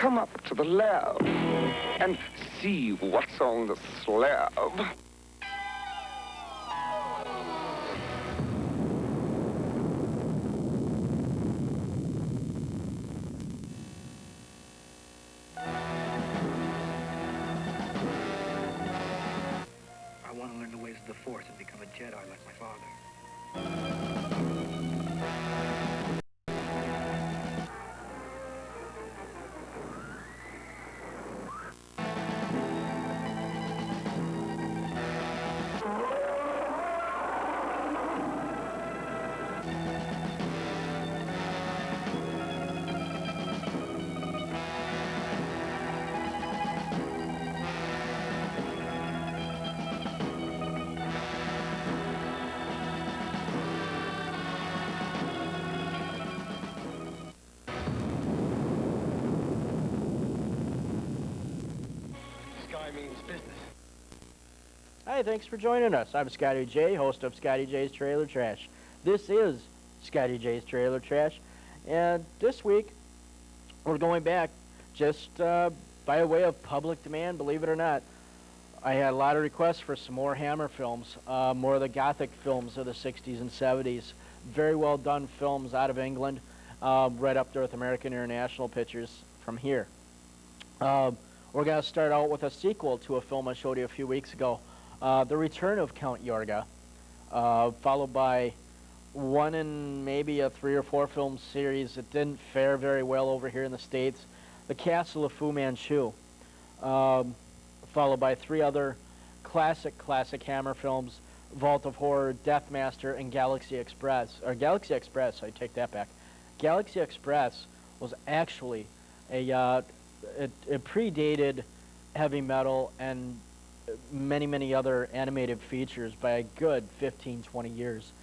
come up to the lab and see what's on the slab. I want to learn the ways of the Force and become a Jedi like my father. Hi, thanks for joining us. I'm Scotty J, host of Scotty J's Trailer Trash. This is Scotty J's Trailer Trash, and this week we're going back just by way of public demand, believe it or not. I had a lot of requests for some more Hammer films, more of the Gothic films of the 60s and 70s. Very well done films out of England, right up there with American International Pictures from here. We're going to start out with a sequel to a film I showed you a few weeks ago. The Return of Count Yorga, followed by one in maybe a 3 or 4 film series that didn't fare very well over here in the States, The Castle of Fu Manchu, followed by 3 other classic Hammer films, Vault of Horror, Deathmaster, and Galaxy Express. Or Galaxy Express, I take that back. Galaxy Express was actually it predated Heavy Metal and many other animated features by a good 15-20 years.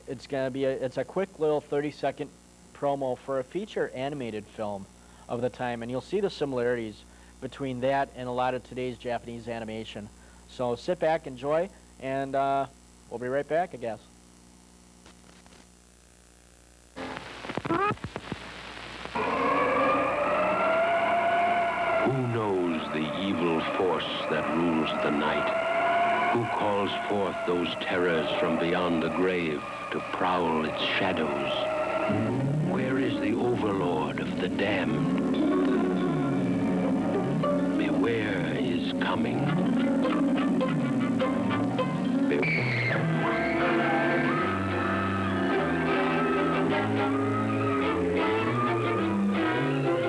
It's gonna be it's a quick little 30-second promo for a feature animated film of the time, and you'll see the similarities between that and a lot of today's Japanese animation. So sit back, enjoy, and we'll be right back, I guess. Who knows the evil force that rules the night? Who calls forth those terrors from beyond the grave to prowl its shadows? Where is the overlord of the damned? Beware is coming.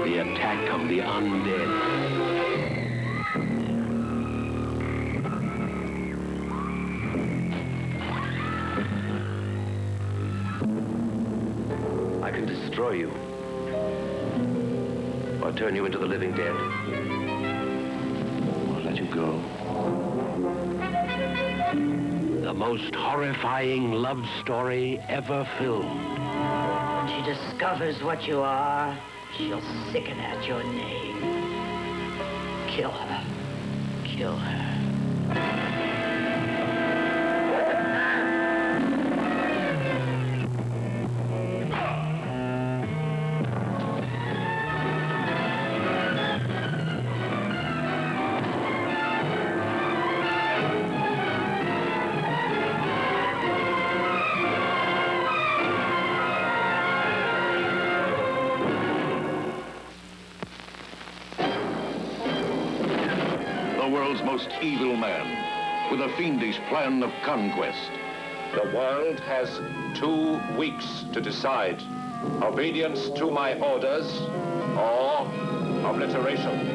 The attack of the undead. I can destroy you, or turn you into the living dead, or let you go. The most horrifying love story ever filmed. When she discovers what you are, she'll sicken at your name. Kill her. Kill her. Most evil man, with a fiendish plan of conquest. The world has 2 weeks to decide. Obedience to my orders or obliteration.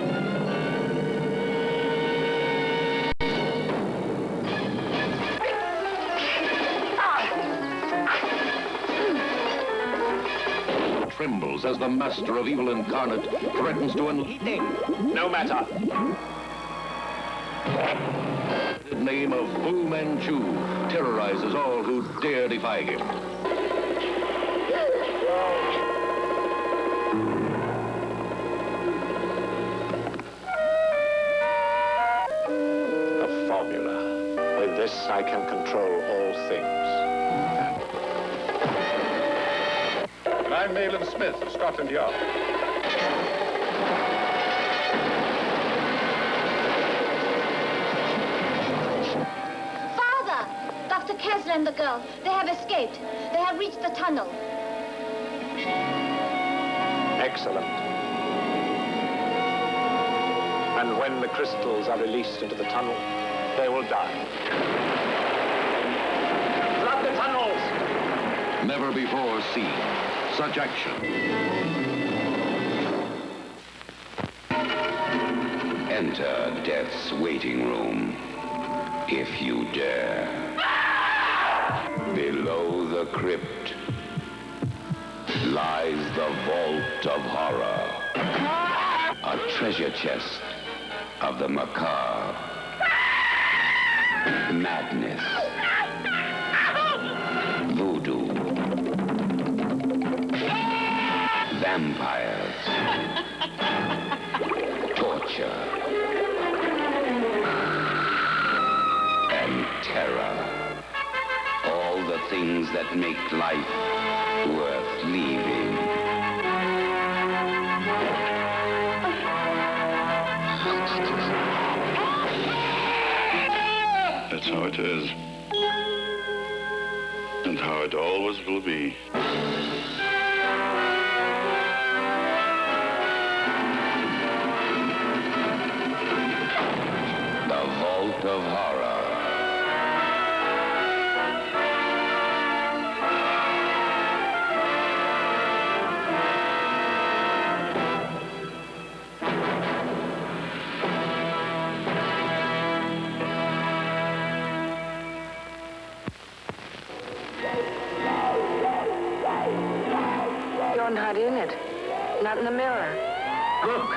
Trembles as the master of evil incarnate threatens to Eating, no matter. The name of Fu Manchu terrorizes all who dare defy him. A formula. With this, I can control all things. I'm Malin Smith of Scotland Yard. Father! Dr. Kessler and the girl, they have escaped. They have reached the tunnel. Excellent. And when the crystals are released into the tunnel, they will die. Flood the tunnels! Never before seen such action. Enter death's waiting room, if you dare. Below the crypt lies the vault of horror, a treasure chest of the macabre. Madness, voodoo, vampires, torture, and terror. All the things that make life worth living. That's how it is. And how it always will be. The Vault of Horror. You're not in it. Not in the mirror. Look!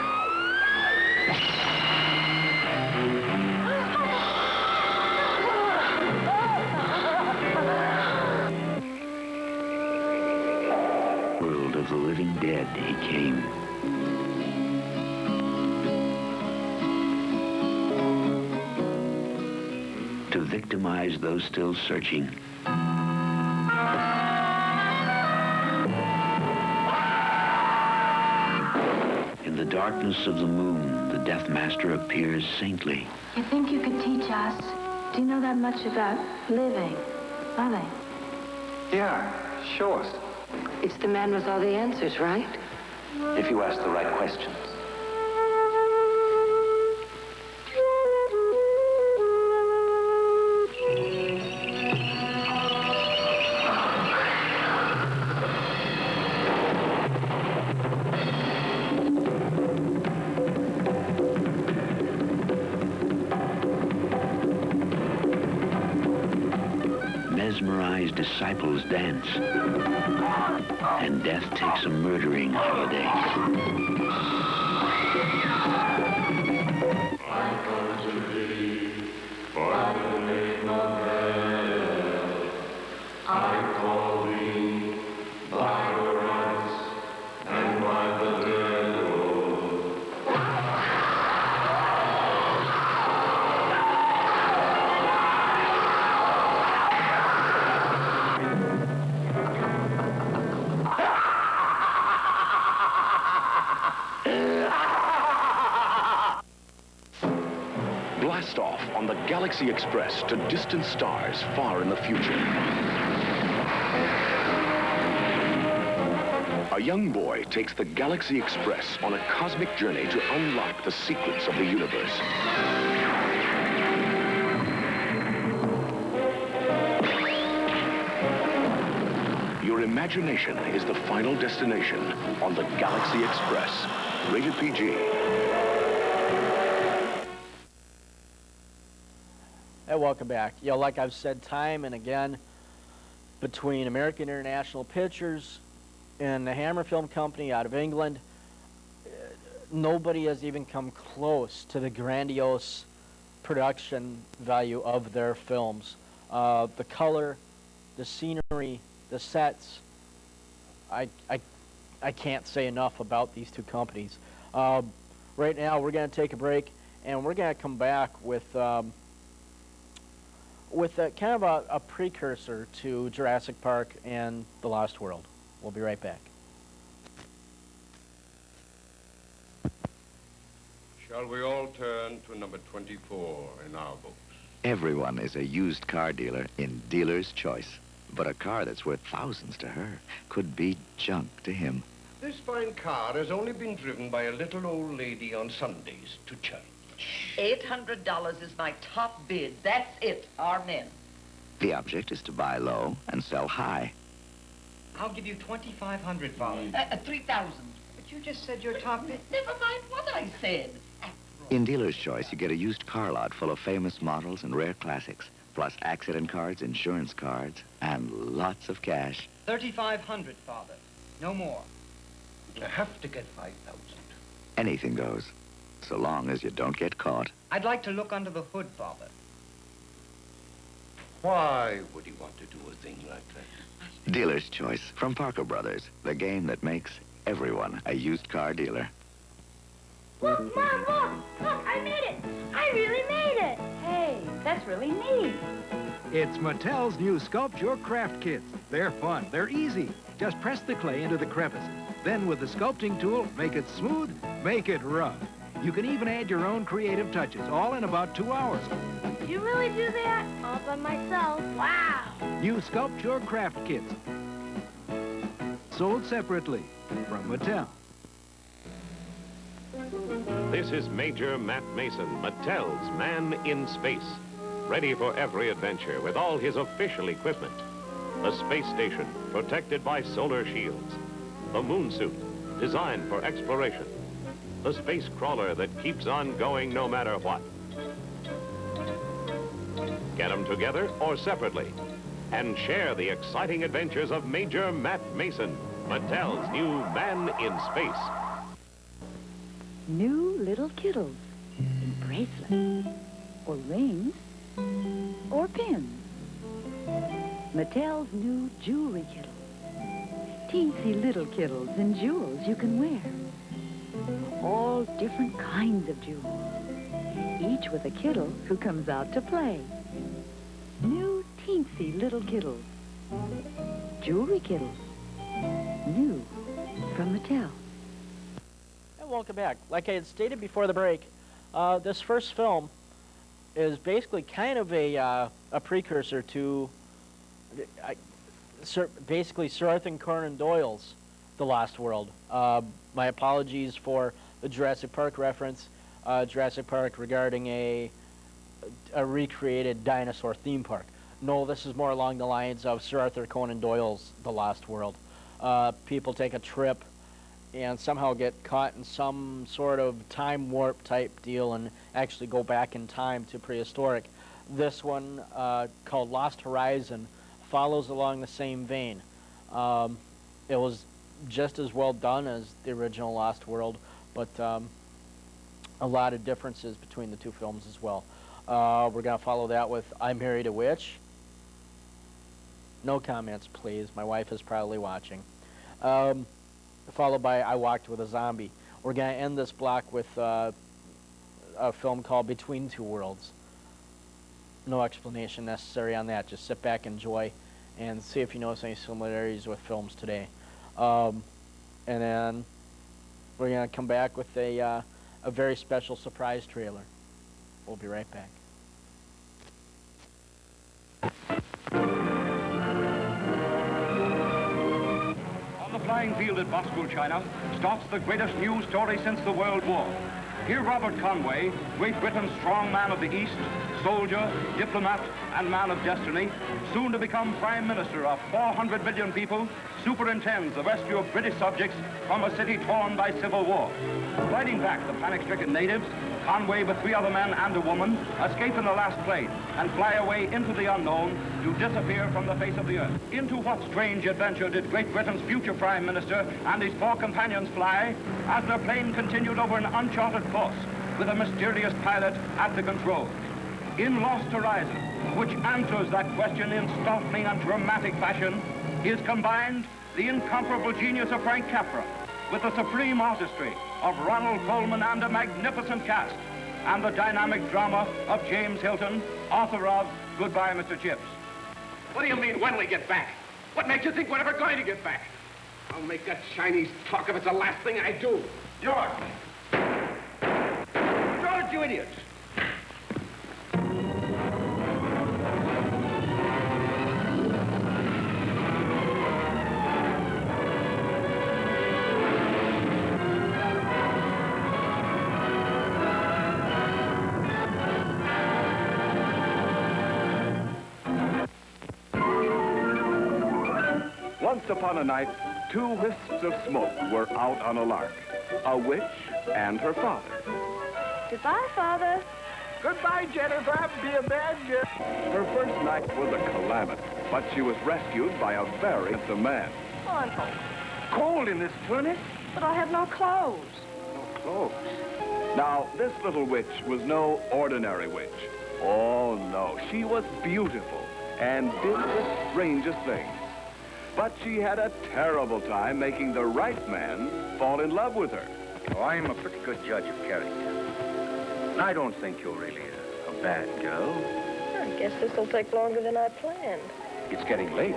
World of the living dead, he came. To victimize those still searching. In the darkness of the moon, the Death Master appears saintly. You think you could teach us? Do you know that much about living? Nothing. Yeah, sure. It's the man with all the answers, right? If you ask the right questions. Mesmerized disciples dance, and death takes a murdering holiday. I come to thee, for the name of hell. I call thee by the rights and by the devil. Blast off on the Galaxy Express to distant stars far in the future. A young boy takes the Galaxy Express on a cosmic journey to unlock the secrets of the universe. Your imagination is the final destination on the Galaxy Express. Rated PG. Hey, welcome back. You know, like I've said time and again, between American International Pictures and the Hammer Film Company out of England, nobody has even come close to the grandiose production value of their films. The color, the scenery, the sets, I can't say enough about these two companies. Right now, we're going to take a break, and we're going to come back with kind of a precursor to Jurassic Park and The Lost World. We'll be right back. Shall we all turn to number 24 in our books? Everyone is a used car dealer in dealer's choice. But a car that's worth thousands to her could be junk to him. This fine car has only been driven by a little old lady on Sundays to church. $800 is my top bid. That's it. Amen. The object is to buy low and sell high. I'll give you $2,500, Father. 3,000. But you just said your top bid. Never mind what I said. In dealer's choice, you get a used car lot full of famous models and rare classics, plus accident cards, insurance cards, and lots of cash. 3,500, Father. No more. You have to get 5,000. Anything goes, so long as you don't get caught. I'd like to look under the hood, Father. Why would he want to do a thing like that? Dealer's choice from Parker Brothers, the game that makes everyone a used car dealer. Look, Mom, look! Look, I made it! I really made it! Hey, that's really neat. It's Mattel's new Sculpt Your Craft kits. They're fun. They're easy. Just press the clay into the crevices. Then with the sculpting tool, make it smooth, make it rough. You can even add your own creative touches, all in about 2 hours. You really do that? All by myself? Wow! New Sculpt Your Craft kits. Sold separately from Mattel. This is Major Matt Mason, Mattel's man in space. Ready for every adventure with all his official equipment. The space station, protected by solar shields. The moon suit, designed for exploration. The space crawler that keeps on going no matter what. Get them together or separately. And share the exciting adventures of Major Matt Mason, Mattel's new man in space. New little kittles in bracelets, or rings, or pins. Mattel's new jewelry kittles. Teensy little kittles in jewels you can wear. All different kinds of jewels, each with a kittle who comes out to play. New teensy little kittles. Jewelry kittles. New from Mattel. Welcome back. Like I had stated before the break, this first film is basically kind of a precursor to basically Sir Arthur Conan Doyle's The Lost World. My apologies for the Jurassic Park reference. Jurassic Park regarding a recreated dinosaur theme park. No, this is more along the lines of Sir Arthur Conan Doyle's The Lost World. People take a trip and somehow get caught in some sort of time warp type deal and actually go back in time to prehistoric. This one, called Lost Horizon, follows along the same vein. It was just as well done as the original Lost World, but a lot of differences between the two films as well. We're going to follow that with I Married a Witch. No comments, please. My wife is probably watching. Followed by I Walked with a Zombie. We're going to end this block with a film called Between Two Worlds. No explanation necessary on that. Just sit back, enjoy, and see if you notice any similarities with films today. And then we're going to come back with a very special surprise trailer. We'll be right back. Flying field at Moscow, China, starts the greatest news story since the World War. Here Robert Conway, Great Britain's strong man of the East, soldier, diplomat, and man of destiny, soon to become Prime Minister of 400 million people, superintends the rescue of British subjects from a city torn by civil war. Fighting back the panic-stricken natives, Conway, with 3 other men and a woman, escape in the last plane and fly away into the unknown to disappear from the face of the earth. Into what strange adventure did Great Britain's future Prime Minister and his 4 companions fly as their plane continued over an uncharted course with a mysterious pilot at the controls? In Lost Horizon, which answers that question in startling and dramatic fashion, is combined the incomparable genius of Frank Capra with the supreme artistry of Ronald Colman and a magnificent cast, and the dynamic drama of James Hilton, author of Goodbye, Mr. Chips. What do you mean, when we get back? What makes you think we're ever going to get back? I'll make that Chinese talk if it's the last thing I do. Yorga! Stop, you idiots! Once upon a night, two wisps of smoke were out on a lark. A witch and her father. Goodbye, Father. Goodbye, Jennifer. Be a bad girl. Her first night was a calamity, but she was rescued by a very handsome man. Oh, I'm cold. Cold in this furnace? But I have no clothes. No clothes. Now, this little witch was no ordinary witch. Oh, no. She was beautiful and did the strangest things. But she had a terrible time making the right man fall in love with her. Oh, I'm a pretty good judge of character. And I don't think you're really a bad girl. I guess this will take longer than I planned. It's getting late.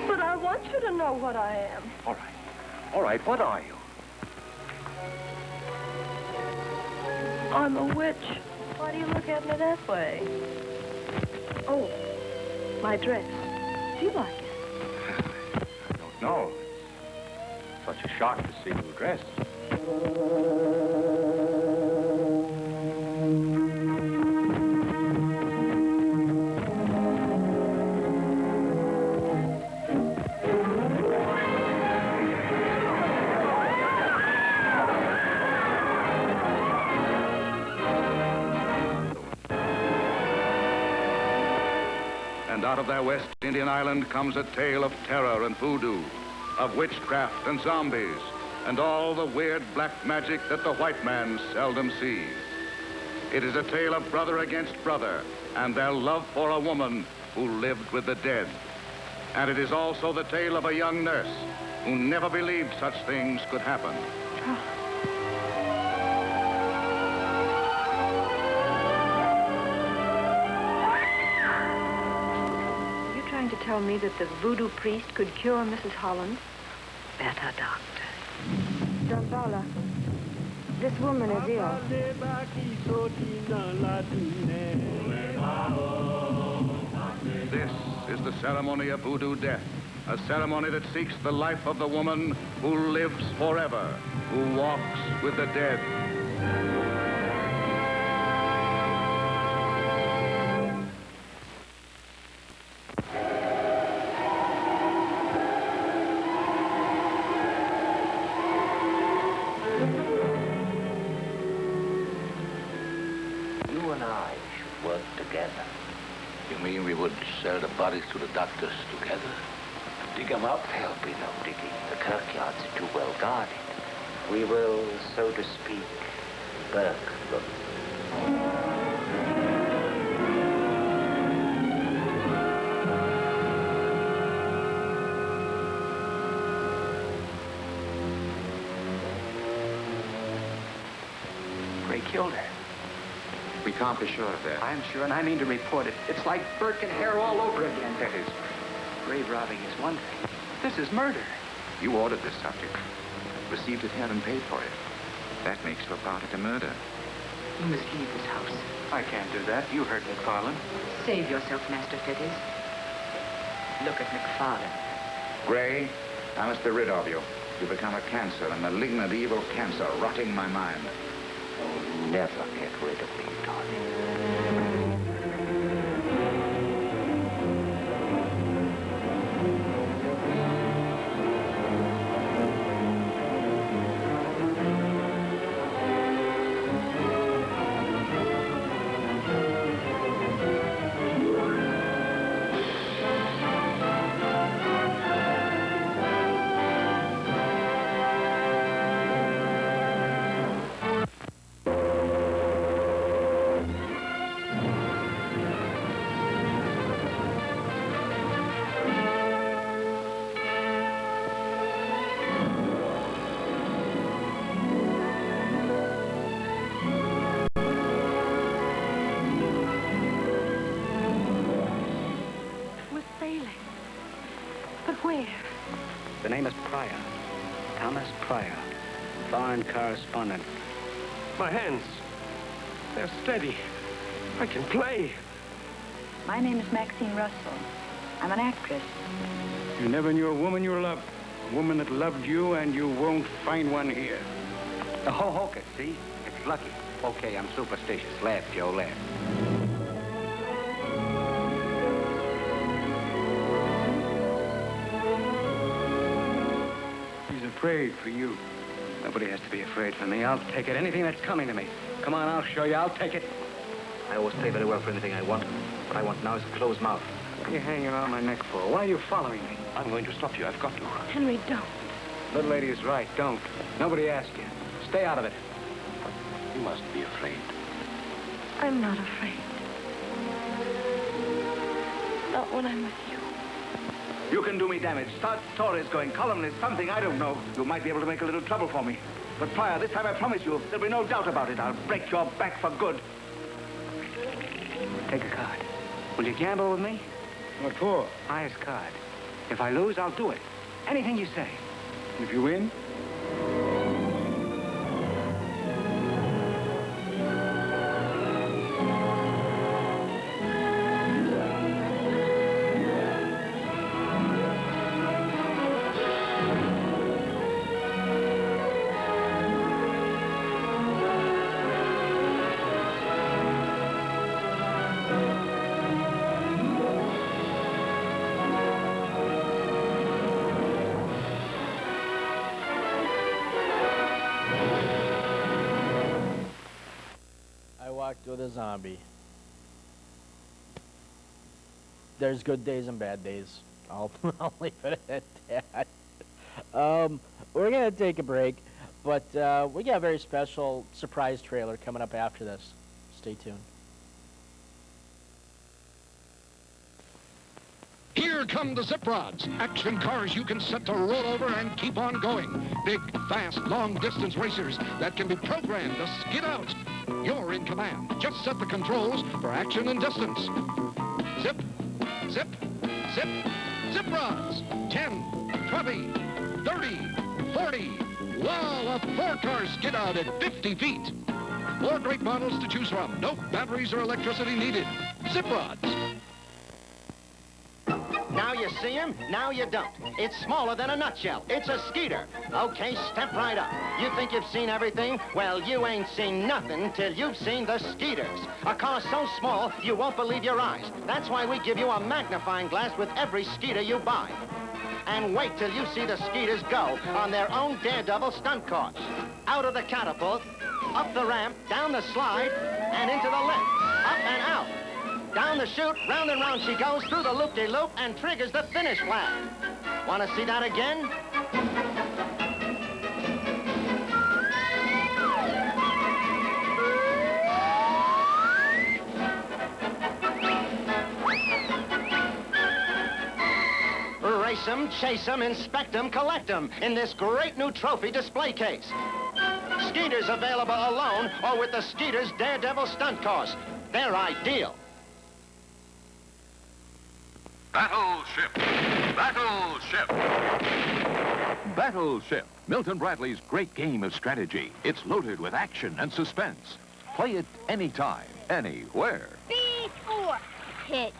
But I want you to know what I am. All right. All right, what are you? I'm a witch. Why do you look at me that way? Oh, my dress. Do you like it? I don't know. It's such a shock to see you dressed. And out of their West Indian island comes a tale of terror and voodoo, of witchcraft and zombies, and all the weird black magic that the white man seldom sees. It is a tale of brother against brother and their love for a woman who lived with the dead. And it is also the tale of a young nurse who never believed such things could happen. To tell me that the voodoo priest could cure Mrs. Holland? Better, doctor. Don Paula, this woman is ill. This is the ceremony of voodoo death, a ceremony that seeks the life of the woman who lives forever, who walks with the dead. Sell the bodies to the doctors together. Dig them up? There'll be no digging. The kirkyards are too well guarded. We will, so to speak, burk them. Ray killed her. We can't be sure of that. I'm sure, and I mean to report it. It's like Burke and Hare all over again. That is. Grave robbing is one thing. This is murder. You ordered this subject, received it here and paid for it. That makes you a party to murder. You must leave this house. I can't do that. You heard McFarlane. Save yourself, Master Fettes. Look at McFarlane. Gray, I must be rid of you. You become a cancer, a malignant, evil cancer, rotting my mind. You'll never get rid of me, darling. The name is Pryor. Thomas Pryor. Foreign correspondent. My hands, they're steady. I can play. My name is Maxine Russell. I'm an actress. You never knew a woman you loved. A woman that loved you, and you won't find one here. The ho-hoka, see? It's lucky. Okay, I'm superstitious. Laugh, Joe, laugh. He's afraid for you. Nobody has to be afraid for me. I'll take it. Anything that's coming to me. Come on, I'll show you. I'll take it. I always pay very well for anything I want. What I want now is a closed mouth. What are you hanging around my neck for? Why are you following me? I'm going to stop you. I've got to. Henry, don't. Little lady is right. Don't. Nobody asked you. Stay out of it. You must be afraid. I'm not afraid. Not when I'm with you. You can do me damage. Start stories going, columnist, something, I don't know. You might be able to make a little trouble for me. But Pryor, this time I promise you, there'll be no doubt about it. I'll break your back for good. Take a card. Will you gamble with me? What for? Highest card. If I lose, I'll do it. Anything you say. If you win? With a zombie. There's good days and bad days. I'll leave it at that. We're gonna take a break, but we got a very special surprise trailer coming up after this. Stay tuned. Here come the zip rods, action cars you can set to roll over and keep on going. Big, fast, long-distance racers that can be programmed to skid out. You're in command. Just set the controls for action and distance. Zip, zip, zip, zip rods. 10, 20, 30, 40. Wow, a 4-car skid out at 50 feet. 4 great models to choose from. No batteries or electricity needed. Zip rods. Now you see him, now you don't. It's smaller than a nutshell. It's a skeeter. Okay, step right up. You think you've seen everything? Well, you ain't seen nothing till you've seen the skeeters. A car so small, you won't believe your eyes. That's why we give you a magnifying glass with every skeeter you buy. And wait till you see the skeeters go on their own daredevil stunt cars. Out of the catapult, up the ramp, down the slide, and into the lift. Up and out. Down the chute, round and round she goes, through the loop-de-loop, and triggers the finish flag. Want to see that again? Race 'em, chase 'em, inspect 'em, collect 'em in this great new trophy display case. Skeeters available alone or with the Skeeters Daredevil stunt cars. They're ideal. Battleship! Battleship! Battleship, Milton Bradley's great game of strategy. It's loaded with action and suspense. Play it anytime, anywhere. B4. Hit.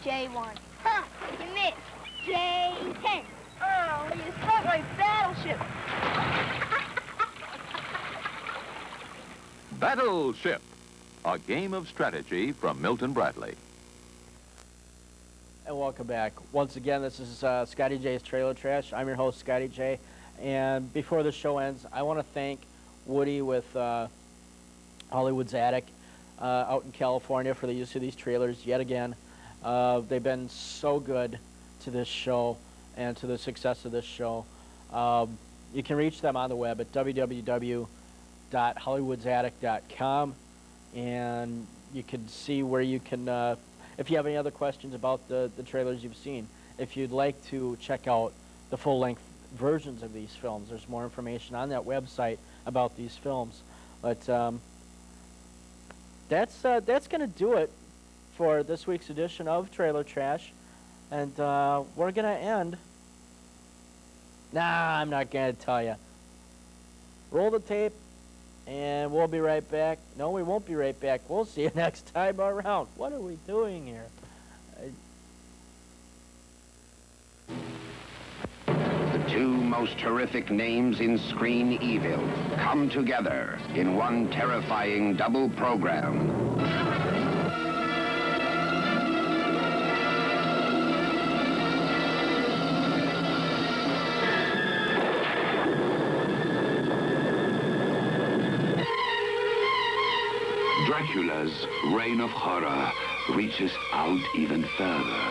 J1. Huh, you missed. J10. Oh, you struck my battleship. Battleship, a game of strategy from Milton Bradley. And welcome back. Once again, this is Scotty J's Trailer Trash. I'm your host, Scotty J. And before the show ends, I want to thank Woody with Hollywood's Attic out in California for the use of these trailers yet again. They've been so good to this show and to the success of this show. You can reach them on the web at www.hollywoodsaddict.com, and you can see where you can if you have any other questions about the trailers you've seen. If you'd like to check out the full-length versions of these films, there's more information on that website about these films. But that's going to do it for this week's edition of Trailer Trash. And we're going to end... Nah, I'm not going to tell you. Roll the tape, And we'll be right back. No, we won't be right back. We'll see you next time around. What are we doing here? The two most horrific names in screen evil come together in one terrifying double program. Dracula's reign of horror reaches out even further.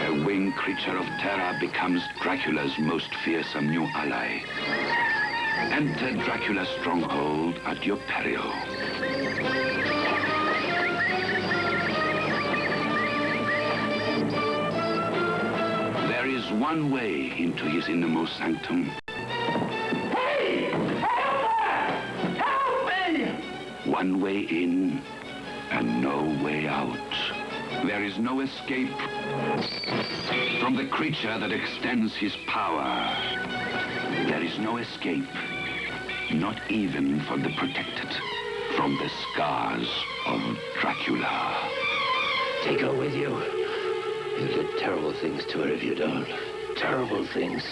A winged creature of terror becomes Dracula's most fearsome new ally. Enter Dracula's stronghold at your peril. There is one way into his innermost sanctum. Hey! Help me! One way in and no way out. There is no escape from the creature that extends his power. There is no escape, not even for the protected, from the scars of Dracula. Take her with you. You'll do terrible things to her if you don't. Terrible things.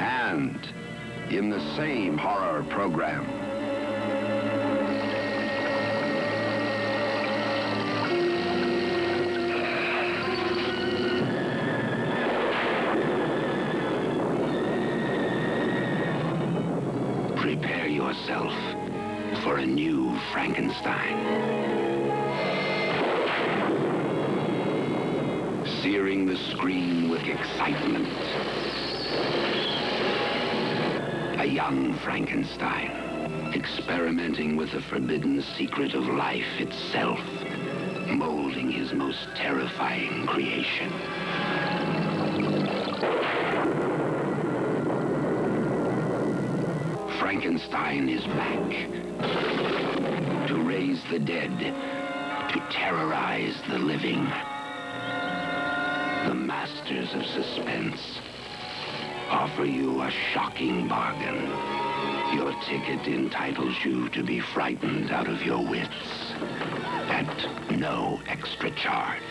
And in the same horror program, prepare yourself for a new Frankenstein. Searing the screen with excitement. A young Frankenstein, experimenting with the forbidden secret of life itself, molding his most terrifying creation. Frankenstein is back to raise the dead, to terrorize the living. The masters of suspense offer you a shocking bargain. Your ticket entitles you to be frightened out of your wits at no extra charge.